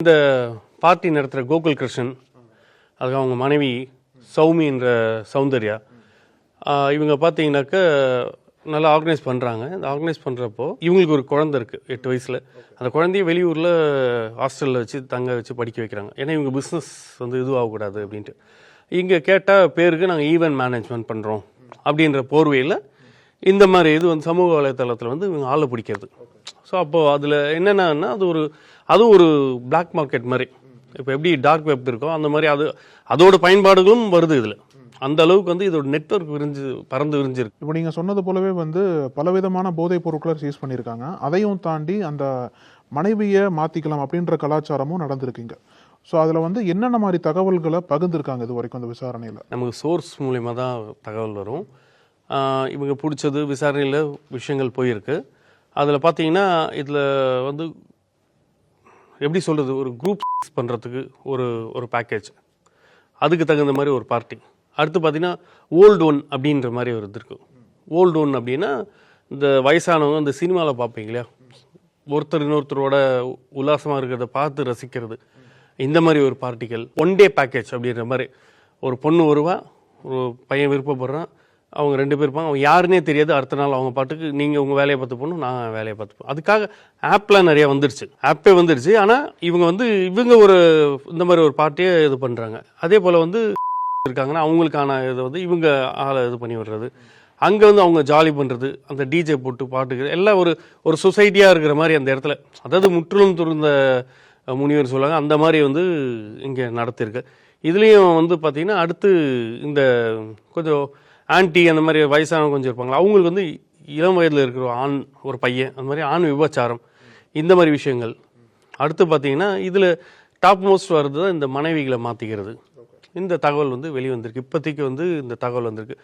இந்த பார்ட்டி நடத்துகிற கோகுல் கிருஷ்ணன், அதுக்கு அவங்க மனைவி சௌமி என்ற சௌந்தர்யா, இவங்க பார்த்தீங்கன்னாக்க நல்லா ஆர்கனைஸ் பண்ணுறாங்க. இந்த ஆர்கனைஸ் பண்ணுறப்போ இவங்களுக்கு ஒரு குழந்தை இருக்குது 8 வயசில். அந்த குழந்தைய வெளியூரில் ஹாஸ்டலில் வச்சு தங்க வச்சு படிக்க வைக்கிறாங்க. ஏன்னா இவங்க பிஸ்னஸ் இதுவாகக்கூடாது அப்படின்ட்டு. இங்கே கேட்டால் பேருக்கு நாங்கள் ஈவென்ட் மேனேஜ்மெண்ட் பண்ணுறோம் அப்படின்ற போர்வையில் இந்த மாதிரி சமூக வலைத்தளத்தில் இவங்க ஆளை பிடிக்கிறது. ஸோ அப்போது அதில் என்னென்னா அது ஒரு பிளாக் மார்க்கெட் மாதிரி. இப்போ எப்படி டார்க் வெப் இருக்கோ அந்த மாதிரி அதோட பயன்பாடுகளும் வருது இதில். அந்த அளவுக்கு இதோட நெட்வொர்க் பறந்து விரிஞ்சிருக்கு. இப்போ நீங்கள் சொன்னது போலவே பலவிதமான போதைப் பொருட்களை சீஸ் பண்ணியிருக்காங்க. அதையும் தாண்டி அந்த மனைவியை மாற்றிக்கலாம் அப்படின்ற கலாச்சாரமும் நடந்திருக்குங்க. ஸோ அதில் என்னென்ன மாதிரி தகவல்களை பகிர்ந்துருக்காங்க இது வரைக்கும் அந்த விசாரணையில்? நமக்கு சோர்ஸ் மூலயமா தான் தகவல் வரும். இவங்க பிடிச்சது விசாரணையில் விஷயங்கள் போயிருக்கு. அதில் பார்த்தீங்கன்னா இதில் எப்படி சொல்கிறது, ஒரு குரூப் பண்ணுறதுக்கு ஒரு பேக்கேஜ், அதுக்கு தகுந்த மாதிரி ஒரு பார்ட்டி. அடுத்து பார்த்தீங்கன்னா ஓல்டு ஒன் அப்படின்ற மாதிரி ஒரு இது இருக்குது. ஓல்டு ஒன் அப்படின்னா இந்த வயசானவங்க இந்த சினிமாவில் பார்ப்பீங்க இல்லையா, ஒருத்தர் இன்னொருத்தரோட உல்லாசமாக இருக்கிறத பார்த்து ரசிக்கிறது, இந்த மாதிரி ஒரு பார்ட்டிகள். 1 டே பேக்கேஜ் அப்படின்ற மாதிரி. ஒரு பொண்ணு வருவா, ஒரு பையன் விருப்பப்படுறான், அவங்க 2 பேர் இருப்பாங்க, அவங்க யாருன்னே தெரியாது. அடுத்த நாள் அவங்க பாட்டுக்கு நீங்கள் உங்கள் வேலையை பார்த்து போகணும், நான் வேலையை பார்த்து போகணும். அதுக்காக ஆப்லாம் நிறையா ஆப்பே வந்துடுச்சு. ஆனால் இவங்க ஒரு இந்த மாதிரி ஒரு பார்ட்டியை இது பண்ணுறாங்க. அதே போல் இருக்காங்கன்னா அவங்களுக்கான இதை இவங்க ஆளை இது பண்ணி விடுறது. அங்கே அவங்க ஜாலி பண்ணுறது, அந்த டிஜே போட்டு பாட்டுக்கிறது, எல்லாம் ஒரு சொசைட்டியாக இருக்கிற மாதிரி அந்த இடத்துல. அதாவது முற்றிலும் துறந்த முனிவர் சொல்லுவாங்க, அந்த மாதிரி இங்கே நடத்திருக்கு. இதுலேயும் பார்த்தீங்கன்னா அடுத்து இந்த கொஞ்சம் ஆன்டி அந்த மாதிரி வயசானவங்க கொஞ்சம் இருப்பாங்களா, அவங்களுக்கு இளம் வயதில் இருக்கிற ஒரு பையன், அந்த மாதிரி ஆண் விபச்சாரம், இந்த மாதிரி விஷயங்கள். அடுத்து பார்த்தீங்கன்னா இதில் டாப் மோஸ்ட் வர்றது தான் இந்த மனைவிகளை மாற்றிக்கிறது. இந்த தகவல் வெளிவந்திருக்கு. இப்போதைக்கு இந்த தகவல் வந்திருக்கு.